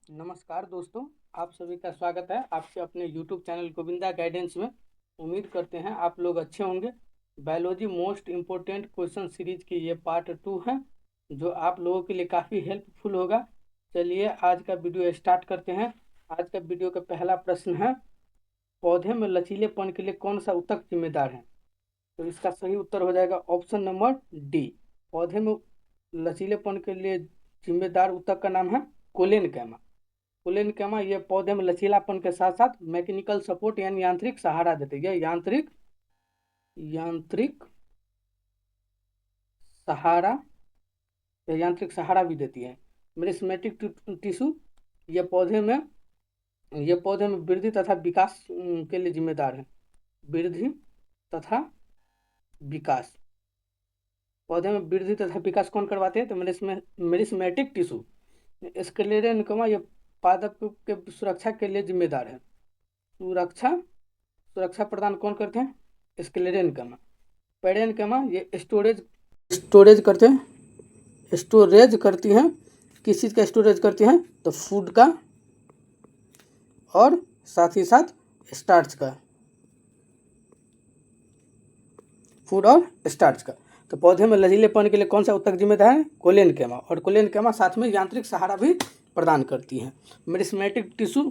नमस्कार दोस्तों, आप सभी का स्वागत है आपके अपने YouTube चैनल गोविंदा गाइडेंस में। उम्मीद करते हैं आप लोग अच्छे होंगे। Biology most important question series की ये पार्ट 2 है जो आप लोगों के लिए काफ़ी हेल्पफुल होगा। चलिए आज का वीडियो स्टार्ट करते हैं। आज का वीडियो का पहला प्रश्न है, पौधे में लचीलेपन के लिए कौन सा ऊतक जिम्मेदार है? तो इसका सही उत्तर हो जाएगा ऑप्शन नंबर डी। पौधे में लचीलेपन के लिए जिम्मेदार ऊतक का नाम है कोलेनकैमा। कोलेनकैमा ये पौधे में लचीलापन के साथ साथ मैकेनिकल सपोर्ट यानी यांत्रिक सहारा देते हैं। यांत्रिक सहारा यांत्रिक सहारा भी देती है। मेरिस्टेमेटिक टिश्यू ये पौधे में वृद्धि तथा विकास के लिए जिम्मेदार है। वृद्धि तथा विकास, पौधे में वृद्धि तथा विकास कौन करवाते हैं? तो मेरिस्टेमेटिक टिश्यू। स्क्लेरेनकैमा ये पादप के सुरक्षा के लिए जिम्मेदार है। सुरक्षा प्रदान कौन करते हैं? स्क्लेरेनकैमा। पेरेनकैमा ये स्टोरेज करती हैं। किस चीज़ का स्टोरेज करती हैं? तो फूड का और साथ ही साथ स्टार्च का, फूड और स्टार्च का। तो पौधे में लचीलेपन के लिए कौन सा ऊतक जिम्मेदार है? कोलेनकैमा। और कोलेनकैमा साथ में यांत्रिक सहारा भी प्रदान करती है। मेरिस्टेमेटिक टिश्यू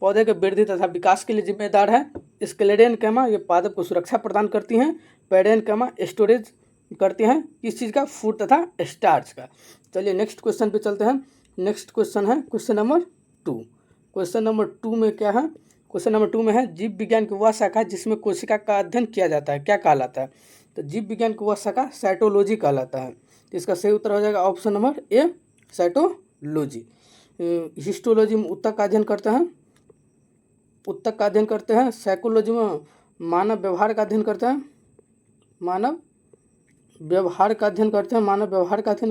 पौधे के वृद्धि तथा विकास के लिए जिम्मेदार है। स्क्लेरेनकैमा ये पादप को सुरक्षा प्रदान करती हैं। पेरेनकैमा स्टोरेज करती हैं किस चीज़ का? फूड तथा स्टार्च का। चलिए नेक्स्ट क्वेश्चन पे चलते हैं। नेक्स्ट क्वेश्चन है क्वेश्चन नंबर 2। क्वेश्चन नंबर 2 में क्या है? क्वेश्चन नंबर 2 में है जीव विज्ञान की वह शाखा जिसमें कोशिका का अध्ययन किया जाता है, क्या कहलाता है? तो जीव विज्ञान की वह शाखा साइटोलॉजी कहलाता है। तो इसका सही उत्तर हो जाएगा option number A, cytology. Histology में ऊतक का अध्ययन करते हैं। साइकोलॉजी में मानव व्यवहार का अध्ययन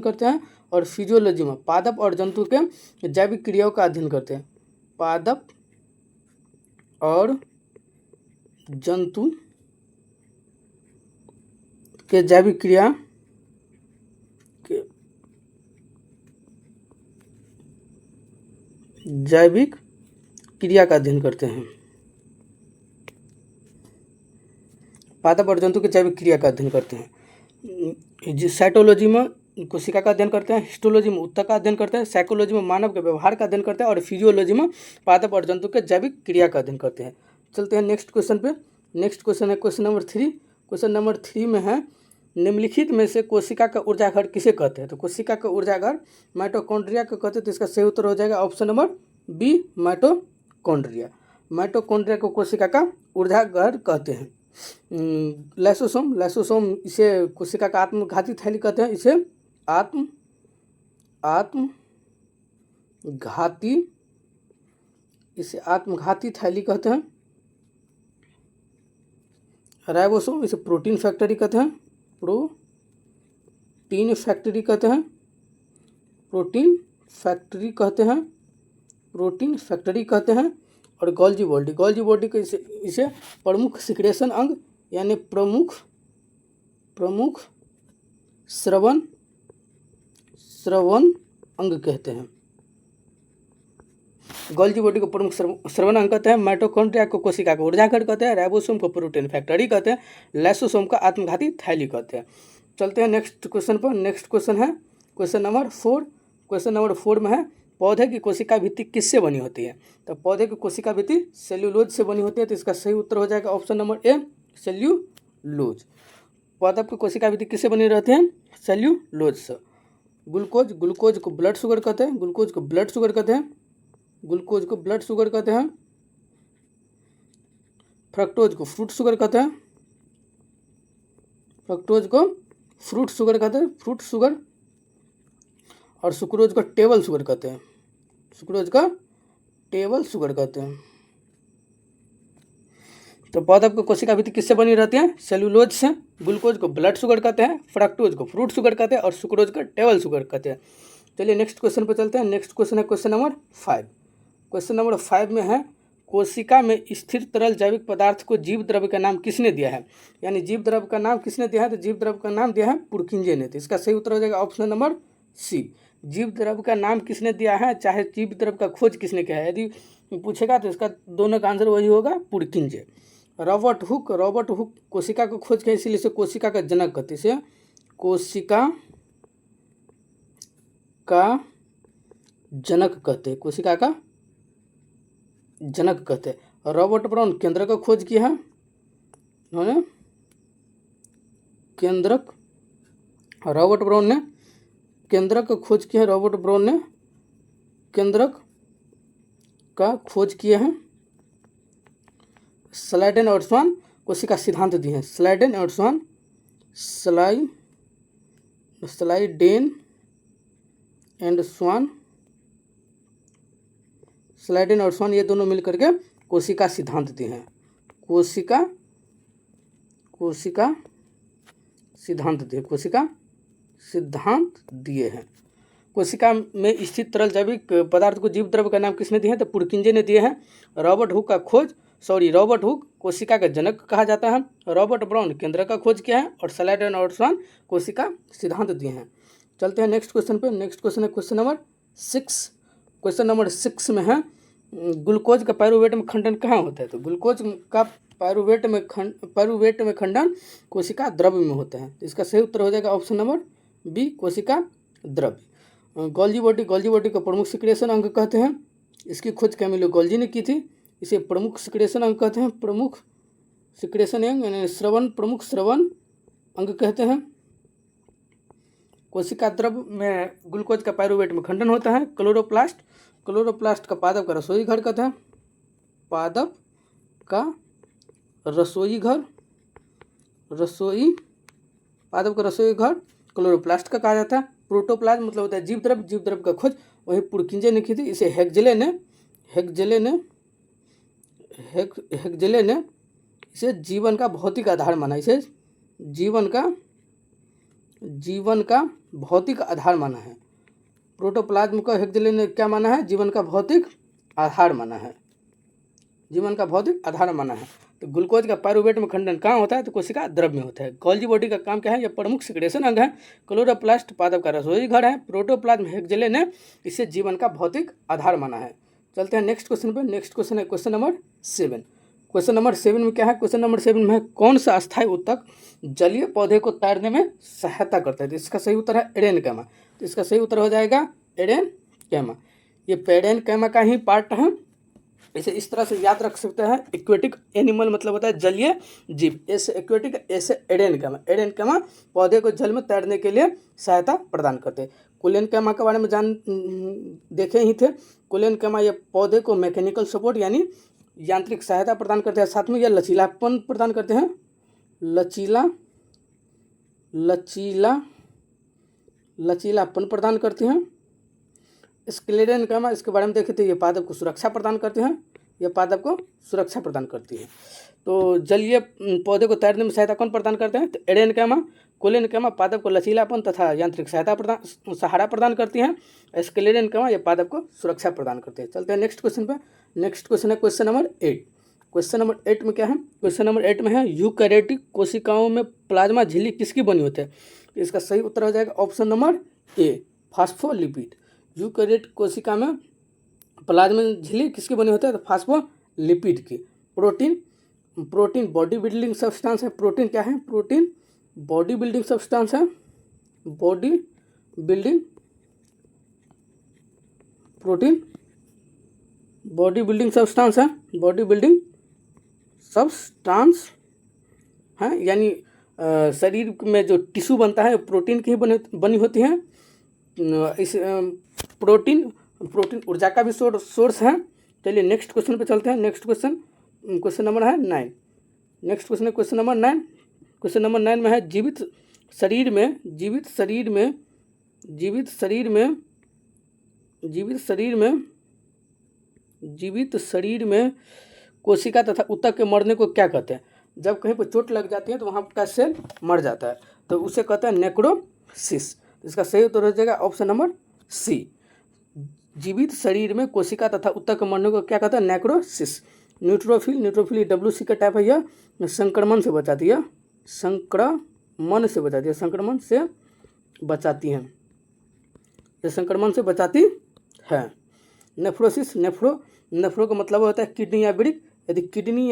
करते हैं। और फिजियोलॉजी में पादप और जंतु के जैविक क्रियाओं का अध्ययन करते हैं। पादप और जंतु के जैविक क्रिया का अध्ययन करते हैं। पादप और जंतु के जैविक क्रिया का अध्ययन करते हैं। साइटोलॉजी में कोशिका का अध्ययन करते हैं। हिस्टोलॉजी में ऊतक का अध्ययन करते हैं। साइकोलॉजी में मानव के व्यवहार का अध्ययन करते हैं। और फिजियोलॉजी में पादप और जंतु के जैविक क्रिया का अध्ययन करते हैं। चलते हैं नेक्स्ट क्वेश्चन पे। नेक्स्ट क्वेश्चन है क्वेश्चन नंबर 3। क्वेश्चन नंबर 3 में है, निम्नलिखित में से कोशिका का ऊर्जाघर किसे कहते हैं? तो कोशिका का ऊर्जाघर माइटोकॉन्ड्रिया को कहते हैं। तो इसका सही उत्तर हो जाएगा ऑप्शन नंबर बी, माइटोकॉन्ड्रिया को कोशिका का ऊर्जाघर कहते हैं। लाइसोसोम इसे कोशिका का आत्मघाती थैली कहते हैं। इसे आत्मघाती थैली कहते हैं। राइबोसोम इसे प्रोटीन फैक्ट्री कहते हैं। प्रोटीन फैक्ट्री कहते हैं। और गोल्जी बॉडी को इसे प्रमुख सिक्रेशन अंग यानी प्रमुख श्रवण अंग कहते हैं। गोल्जी बॉडी को प्रमुख श्रवण अंग कहते हैं। माइटोकॉन्ड्रिया को कोशिका का ऊर्जाघर कहते हैं। राइबोसोम को प्रोटीन फैक्ट्री कहते हैं। लाइसोसोम का आत्मघाती थैली कहते हैं। चलते हैं नेक्स्ट क्वेश्चन पर। नेक्स्ट क्वेश्चन है क्वेश्चन नंबर 4। क्वेश्चन नंबर 4 में है, पौधे की कोशिका भित्ति किससे बनी होती है? तो पौधे की कोशिका भित्ति सेल्यूलोज से बनी होती है। तो इसका सही उत्तर हो जाएगा ऑप्शन नंबर ए, सेल्यूलोज। पौधे की कोशिका भित्ति किससे बनी रहती है? सेल्यूलोज से। ग्लूकोज को ब्लड शुगर कहते हैं। ग्लूकोज को ब्लड शुगर कहते हैं। फ्रक्टोज को फ्रूट शुगर कहते हैं। और सुक्रोज को टेबल शुगर कहते हैं। तो पादप की कोशिका भित्ति किससे बनी रहती है? सेल्यूलोज से। ग्लूकोज को ब्लड शुगर कहते हैं। फ्रक्टोज को फ्रूट शुगर कहते हैं। और सुक्रोज को टेबल शुगर कहते हैं। चलिए नेक्स्ट क्वेश्चन पर चलते हैं। नेक्स्ट क्वेश्चन है क्वेश्चन नंबर 5। क्वेश्चन नंबर 5 में है, कोशिका में स्थिर तरल जैविक पदार्थ को जीव द्रव्य का नाम किसने दिया है? यानी जीव द्रव्य का नाम किसने दिया है? तो जीव द्रव्य का नाम दिया है पुरकिंजे ने। तो इसका सही उत्तर हो जाएगा ऑप्शन नंबर सी, जीव द्रव्य का नाम किसने दिया है, चाहे जीव द्रव्य का खोज किसने किया है। यदि पूछेगा तो इसका दोनों का आंसर वही होगा, पुरकिंजे। रॉबर्ट हुक कोशिका को खोज किया, इसीलिए इसे कोशिका का जनक कहते हैं। इसे कोशिका का जनक कहते हैं, कोशिका का जनक कहते हैं। रॉबर्ट ब्राउन केंद्रक का खोज किया है, उन्होंने केंद्रक, रॉबर्ट ब्राउन ने केंद्रक का खोज किया है, रॉबर्ट ब्राउन ने केंद्रक का खोज किया है। स्लाइडेन और स्वान कोशिका सिद्धांत दिए हैं, स्लाइडेन और स्वान, स्लाइडेन एंड स्वान, स्लाइडेन और स्वान ये दोनों मिलकर के कोशिका सिद्धांत दिए हैं, कोशिका सिद्धांत दिए, कोशिका सिद्धांत दिए हैं। कोशिका में स्थित तरल जैविक पदार्थ को जीव द्रव्य का नाम किसने दिए हैं, तो पुरकिंजे ने दिए हैं। रॉबर्ट हुक कोशिका का जनक कहा जाता है। रॉबर्ट ब्राउन केंद्र का खोज किया है और स्लाइडेन और स्वान कोशिका सिद्धांत दिए हैं। चलते हैं नेक्स्ट क्वेश्चन पे। नेक्स्ट क्वेश्चन है क्वेश्चन नंबर 6। क्वेश्चन नंबर 6 में है ग्लूकोज का पायरुवेट में खंडन कहाँ होता है, तो ग्लूकोज का पायरुवेट में खंडन कोशिका द्रव्य में होता है। इसका सही उत्तर हो जाएगा ऑप्शन नंबर बी, कोशिका द्रव्य। गोल्जी बॉडी को प्रमुख सिक्रेशन अंग कहते हैं। इसकी खोज कैमिलो गोल्जी ने की थी। इसे प्रमुख सिक्रेशन अंग कहते हैं, प्रमुख सिक्रेशन अंग यानी प्रमुख श्रवण अंग कहते हैं। कोशिका द्रव्य में ग्लूकोज का पायरुवेट में खंडन होता है। क्लोरोप्लास्ट का पादप का रसोई घर कहते हैं, पादप का रसोई घर क्लोरोप्लास्ट का कहा जाता है। प्रोटोप्लाज्म मतलब होता है जीव द्रव्य का खोज वही पुरकिंजे ने की थी। इसे हेक्जेले ने इसे जीवन का भौतिक आधार माना, इसे जीवन का भौतिक आधार माना है। प्रोटोप्लाज्म को हेक्जेले ने क्या माना है, जीवन का भौतिक आधार माना है, जीवन का भौतिक आधार माना है। तो ग्लूकोज का पायरुवेट में खंडन कहाँ होता है, तो कोशिका द्रव्य में होता है। गोल्जी बॉडी का काम क्या है, यह प्रमुख सिक्रेशन अंग है। क्लोरोप्लास्ट पादप का रसोई घर है। प्रोटोप्लाज्म हेक्जेले ने इसे जीवन का भौतिक आधार माना है। चलते हैं नेक्स्ट क्वेश्चन पे। नेक्स्ट क्वेश्चन है क्वेश्चन नंबर 7। क्वेश्चन नंबर 7 में क्या है, क्वेश्चन नंबर 7 में है कौन सा अस्थायी ऊतक जलीय पौधे को तैरने में सहायता करता है। तो इसका सही उत्तर है एडेनकैमा। तो इसका सही उत्तर हो जाएगा एडेनकैमा। ये पेडेनकैमा का ही पार्ट है। इसे इस तरह से याद रख सकते हैं, एक्वेटिक एनिमल मतलब होता है जलीय जीव, ऐसे एक्वेटिक ऐसे एडेनकैमा पौधे को जल में तैरने के लिए सहायता प्रदान करते हैं। कुलेनकैमा के बारे में देखे ही थे। कुलेनकैमा ये पौधे को मैकेनिकल सपोर्ट यानी यांत्रिक सहायता प्रदान करते हैं, साथ में यह लचीलापन प्रदान करते हैं, लचीलापन प्रदान करते हैं। स्क्लेरेनकैमा इसके बारे में देखे थे, ये पादप को सुरक्षा प्रदान करते हैं, ये पादप को सुरक्षा प्रदान करती है। तो जलीय पौधे को तैरने में सहायता कौन प्रदान करते हैं, तो एडेनकैमा। कुलेनकैमा पादप को लचीलापन तथा यांत्रिक सहारा प्रदान करती हैं। स्क्लेरेनकैमा ये पादप को सुरक्षा प्रदान करते हैं। चलते हैं नेक्स्ट क्वेश्चन पे। नेक्स्ट क्वेश्चन है क्वेश्चन नंबर 8। क्वेश्चन नंबर 8 में क्या है, क्वेश्चन नंबर 8 में है यूकैरियोटिक कोशिकाओं में प्लाज्मा झिल्ली किसकी बनी होती है। इसका सही उत्तर हो जाएगा option number A, phospholipid. Eukaryotic कोशिका में प्लाज्मा झिल्ली किसकी बनी होती है, तो फास्फोलिपिड की। प्रोटीन बॉडी बिल्डिंग सब्सटेंस है। प्रोटीन क्या है, प्रोटीन बॉडी बिल्डिंग सब्सटेंस है, प्रोटीन बॉडी बिल्डिंग सब्सटेंस है, बॉडी बिल्डिंग सब्सटेंस है। यानी शरीर में जो टिश्यू बनता है प्रोटीन की ही बनी होती है। इस प्रोटीन ऊर्जा का भी सोर्स है। चलिए नेक्स्ट क्वेश्चन पे चलते हैं। नेक्स्ट क्वेश्चन नंबर है 9। नेक्स्ट क्वेश्चन है क्वेश्चन नंबर 9। क्वेश्चन नंबर 9 में है जीवित शरीर में कोशिका तथा ऊतक के मरने को क्या कहते हैं। जब कहीं पर चोट लग जाती है तो वहाँ का सेल मर जाता है, तो उसे कहते हैं नेक्रोसिस। इसका सही उत्तर हो जाएगा ऑप्शन नंबर सी। जीवित शरीर में कोशिका तथा ऊतक के मरने को क्या कहते हैं, नेक्रोसिस। न्यूट्रोफिल WC का टाइप है, यह संक्रमण से बचाती है, संक्रमण से बचाती है। ये संक्रमण से बचाती है। नेफ्रोसिस, नेफ्रो का मतलब होता है किडनी या वृक्क। यदि किडनी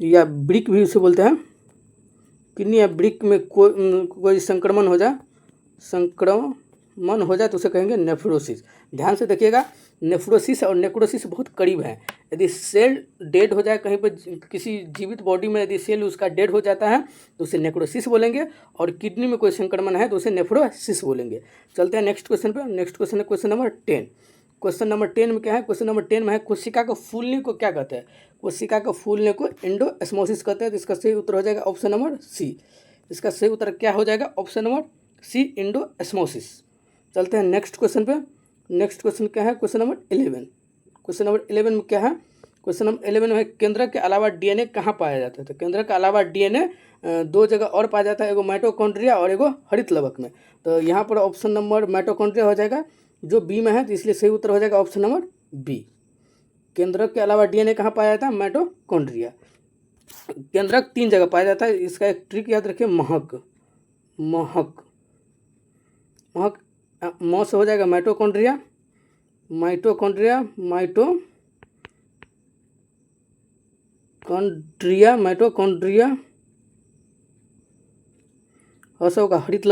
या वृक्क भी उसे बोलते हैं, किडनी या वृक्क में कोई संक्रमण हो जाए तो उसे कहेंगे नेफ्रोसिस। ध्यान से देखिएगा, नेफ्रोसिस और नेक्रोसिस बहुत करीब हैं। यदि सेल डेड हो जाए कहीं पर, किसी जीवित बॉडी में यदि सेल उसका डेड हो जाता है तो उसे नेक्रोसिस बोलेंगे, और किडनी में कोई संक्रमण है तो उसे नेफ्रोसिस बोलेंगे। चलते हैं नेक्स्ट क्वेश्चन पे। नेक्स्ट क्वेश्चन है क्वेश्चन नंबर 10। क्वेश्चन नंबर 10 में क्या है? क्वेश्चन नंबर 10 में है कोशिका को फूलने को क्या कहते हैं? कोशिका को फूलने को एंडोस्मोसिस कहते हैं। तो इसका सही उत्तर हो जाएगा ऑप्शन नंबर सी। इसका सही उत्तर क्या हो जाएगा? Option number C, endosmosis. चलते हैं नेक्स्ट क्वेश्चन पे। नेक्स्ट क्वेश्चन क्या है? Question number 11। क्वेश्चन नंबर 11 में क्या है? क्वेश्चन नंबर 11 में है केंद्रक के अलावा डीएनए कहाँ पाया जाता है? तो केंद्रक के अलावा डीएनए दो जगह और पाया जाता है, एगो माइटोकॉन्ड्रिया और एगो हरित लवक में। तो यहाँ पर ऑप्शन नंबर माइटोकॉन्ड्रिया हो जाएगा, जो बी में है, तो इसलिए सही उत्तर हो जाएगा ऑप्शन नंबर बी। केंद्रक के अलावा डीएनए कहाँ पाया जाता है? माइटोकॉन्ड्रिया। केंद्रक 3 जगह पाया जाता है। इसका एक ट्रिक याद रखिए, महक से हो जाएगा माइटोकॉन्ड्रिया, हर्ष होगा हरित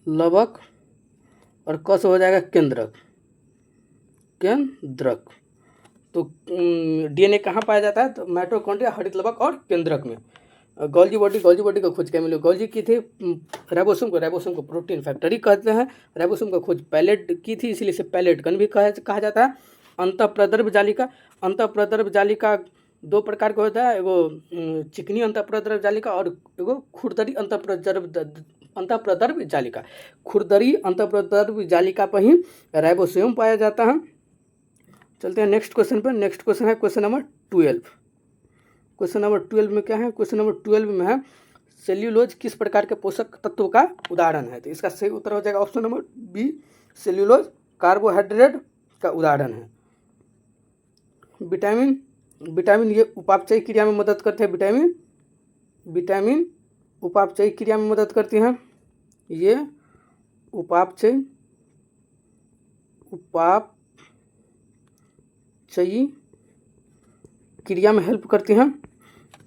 लवक, और कस हो जाएगा केंद्रक। तो डीएनए कहाँ पाया जाता है? तो माइटोकॉन्ड्रिया, हरित लवक और केंद्रक में। गोल्जी बॉडी का खोज क्या मिली? गोल्जी की थी राइबोसोम को प्रोटीन फैक्ट्री कहते हैं। राइबोसोम का खोज पैलेट की थी, इसलिए इसे पैलेट गन भी कहा जाता है। अंतःप्रदर्भ जालिका 2 प्रकार का होता है, एगो चिकनी अंतःप्रदर्भ जालिका और एगो खुरदरी अंतःप्रदर्भ जालिका। खुरदरी अंतःप्रदर्भ जालिका पर ही राइबोसोम पाया जाता है। चलते हैं नेक्स्ट क्वेश्चन पर। नेक्स्ट क्वेश्चन है क्वेश्चन नंबर 12। क्वेश्चन नंबर 12 में क्या है? क्वेश्चन नंबर 12 में है सेल्यूलोज किस प्रकार के पोषक तत्व का उदाहरण है? तो इसका सही उत्तर हो जाएगा option number B, cellulose carbohydrate का उदाहरण है। विटामिन ये उपापचयी क्रिया में मदद करते हैं। विटामिन उपापचयी क्रिया में मदद करती हैं। ये उपापचयी क्रिया में हेल्प करती हैं।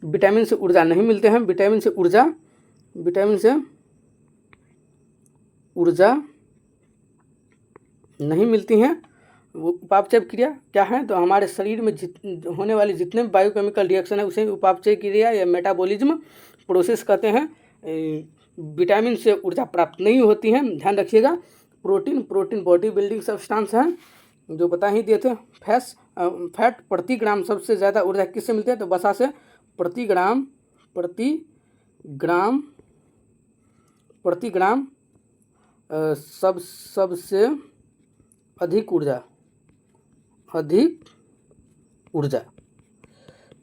विटामिन से ऊर्जा नहीं मिलते हैं। विटामिन से ऊर्जा नहीं मिलती हैं। वो उपापचय क्रिया क्या है? तो हमारे शरीर में होने वाली जितने भी बायोकेमिकल रिएक्शन है उसे उपापचय क्रिया या मेटाबॉलिज्म प्रोसेस कहते हैं। विटामिन से ऊर्जा प्राप्त नहीं होती है। ध्यान रखिएगा। प्रोटीन बॉडी बिल्डिंग सब्सटेंस है, जो बता ही दिए थे। फैट प्रति ग्राम सबसे ज़्यादा ऊर्जा किससे मिलती है? तो वसा से प्रति ग्राम सबसे अधिक ऊर्जा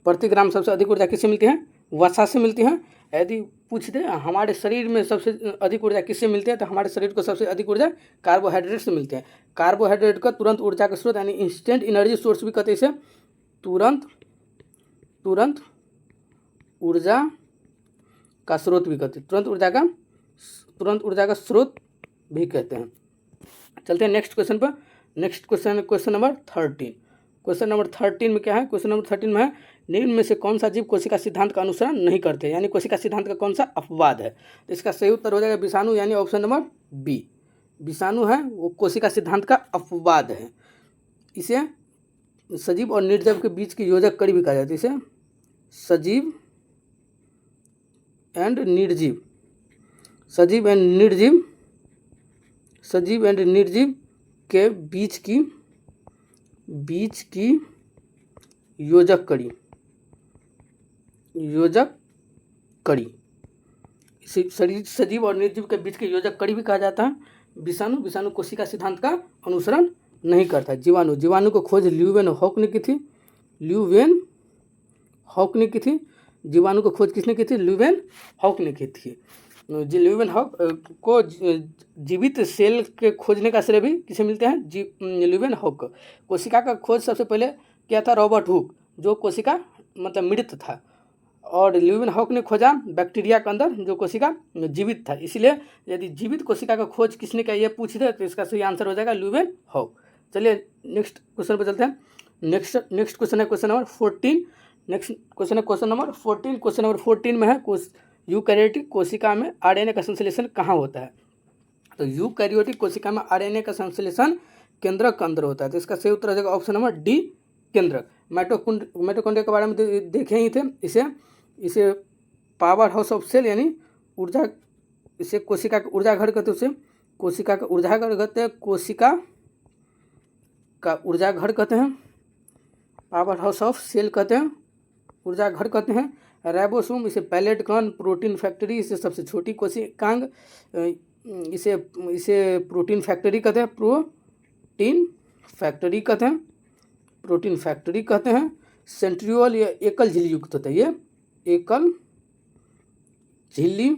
प्रति ग्राम सबसे अधिक ऊर्जा किससे मिलती है? वसा से मिलती है। यदि पूछ दे हमारे शरीर में सबसे अधिक ऊर्जा किससे मिलती है, तो हमारे शरीर को सबसे अधिक ऊर्जा कार्बोहाइड्रेट से मिलती है। कार्बोहाइड्रेट का तुरंत ऊर्जा का स्रोत यानी इंस्टेंट एनर्जी सोर्स भी कहते हैं इसे। तुरंत ऊर्जा का स्रोत भी कहते हैं। तुरंत ऊर्जा का स्रोत भी कहते हैं। चलते हैं नेक्स्ट क्वेश्चन पर। नेक्स्ट क्वेश्चन है क्वेश्चन नंबर 13। क्वेश्चन नंबर 13 में क्या है? क्वेश्चन नंबर 13 में है निम्न में से कौन सा जीव कोशिका सिद्धांत का अनुसरण नहीं करते, यानी कोशिका सिद्धांत का कौन सा अपवाद है? तो इसका सही उत्तर हो जाएगा विषाणु, यानी ऑप्शन नंबर बी। विषाणु है वो कोशिका सिद्धांत का अपवाद है। इसे सजीव और निर्जीव के बीच की योजक कड़ी भी कहा जाता है। इसे सजीव एंड निर्जीव के बीच की योजक कड़ी इसे सजीव और निर्जीव के बीच के योजक कड़ी भी कहा जाता है। विषाणु कोशिका सिद्धांत का अनुसरण नहीं करता। जीवाणु को खोज ल्यूवेन हॉक ने की थी। जीवाणु को खोज किसने की थी? ल्यूवेन हॉक ने की थी। ल्यूवेन हॉक को जीवित सेल के खोजने का श्रेय भी किसे मिलते हैं? Leeuwenhoek. कोशिका का खोज सबसे पहले किया था रॉबर्ट हुक, जो कोशिका मतलब मृत था, और ल्यूवेनहॉक ने खोजा बैक्टीरिया के अंदर जो कोशिका जीवित था। इसलिए यदि जीवित कोशिका का खोज किसने किया ये पूछ दे तो इसका सही आंसर हो जाएगा ल्यूवेनहॉक। चलिए नेक्स्ट क्वेश्चन पर चलते हैं। नेक्स्ट क्वेश्चन है क्वेश्चन नंबर 14। नेक्स्ट क्वेश्चन है क्वेश्चन नंबर 14। क्वेश्चन नंबर 14 में है यूकैरियोटिक कोशिका में आरएनए का संश्लेषण कहाँ होता है? तो यूकैरियोटिक कोशिका में आरएनए का संश्लेषण केंद्रक के अंदर होता है। तो इसका सही उत्तर हो जाएगा ऑप्शन नंबर डी, केंद्रक। माइटोकॉन्ड्रिया के बारे में देखे ही थे। इसे पावर हाउस ऑफ सेल यानी ऊर्जा, इसे कोशिका का ऊर्जा घर कहते हैं, उसे कोशिका का ऊर्जा घर कहते हैं, कोशिका का ऊर्जा घर कहते हैं, पावर हाउस ऑफ सेल कहते हैं, ऊर्जा घर कहते हैं। राइबोसोम इसे पैलेट कण, प्रोटीन फैक्ट्री इसे सबसे छोटी कोशिकांग, इसे प्रोटीन फैक्ट्री कहते हैं, प्रोटीन फैक्ट्री कहते हैं। सेंट्रियोल ये एकल झिल्ली युक्त होता है, ये एकल झिल्ली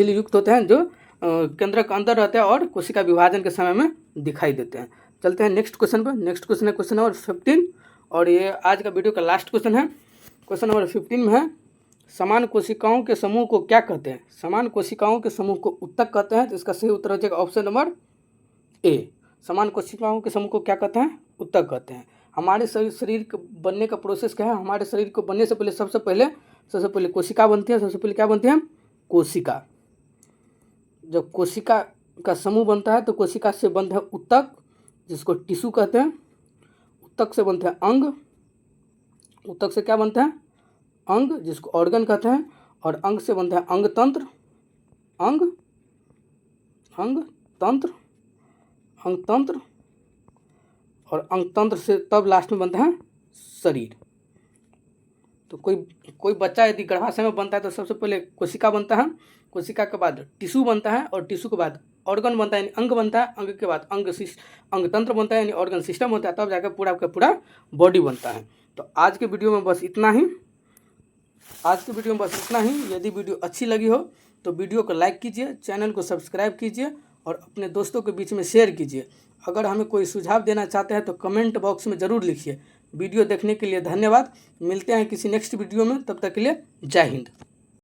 युक्त होते हैं जो केंद्र के अंदर रहते हैं और कोशिका विभाजन के समय में दिखाई देते हैं। चलते हैं नेक्स्ट क्वेश्चन पर। नेक्स्ट क्वेश्चन है क्वेश्चन नंबर 15 और ये आज का वीडियो का लास्ट क्वेश्चन है। क्वेश्चन नंबर 15 में है समान कोशिकाओं के समूह को क्या कहते हैं? समान कोशिकाओं के समूह को उत्तक कहते हैं। तो इसका सही उत्तर हो जाएगा ऑप्शन नंबर ए। समान कोशिकाओं के समूह को क्या कहते हैं? उत्तक कहते हैं। हमारे शरीर के बनने का प्रोसेस क्या है? हमारे शरीर को बनने से पहले सबसे पहले कोशिका बनती है। सबसे पहले क्या बनती है? कोशिका। जब कोशिका का समूह बनता है तो कोशिका से बनता है उत्तक, जिसको टिश्यू कहते हैं। उत्तक से बनते हैं अंग। उत्तक से क्या बनता है? अंग, जिसको ऑर्गन कहते हैं। और अंग से बनता है अंगतंत्र, अंगतंत्र और अंगतंत्र से तब लास्ट में बनता है शरीर। तो कोई बच्चा यदि गर्भाशय में बनता है तो सबसे पहले कोशिका बनता है, कोशिका के बाद टिश्यू बनता है और टिश्यू के बाद ऑर्गन बनता है यानी अंग बनता है, अंग के बाद अंगतंत्र बनता है यानी ऑर्गन सिस्टम होता है, तब जाकर पूरा का पूरा बॉडी बनता है। तो आज के वीडियो में बस इतना ही। यदि वीडियो अच्छी लगी हो तो वीडियो को लाइक कीजिए, चैनल को सब्सक्राइब कीजिए और अपने दोस्तों के बीच में शेयर कीजिए। अगर हमें कोई सुझाव देना चाहते हैं तो कमेंट बॉक्स में ज़रूर लिखिए। वीडियो देखने के लिए धन्यवाद। मिलते हैं किसी नेक्स्ट वीडियो में, तब तक के लिए जय हिंद।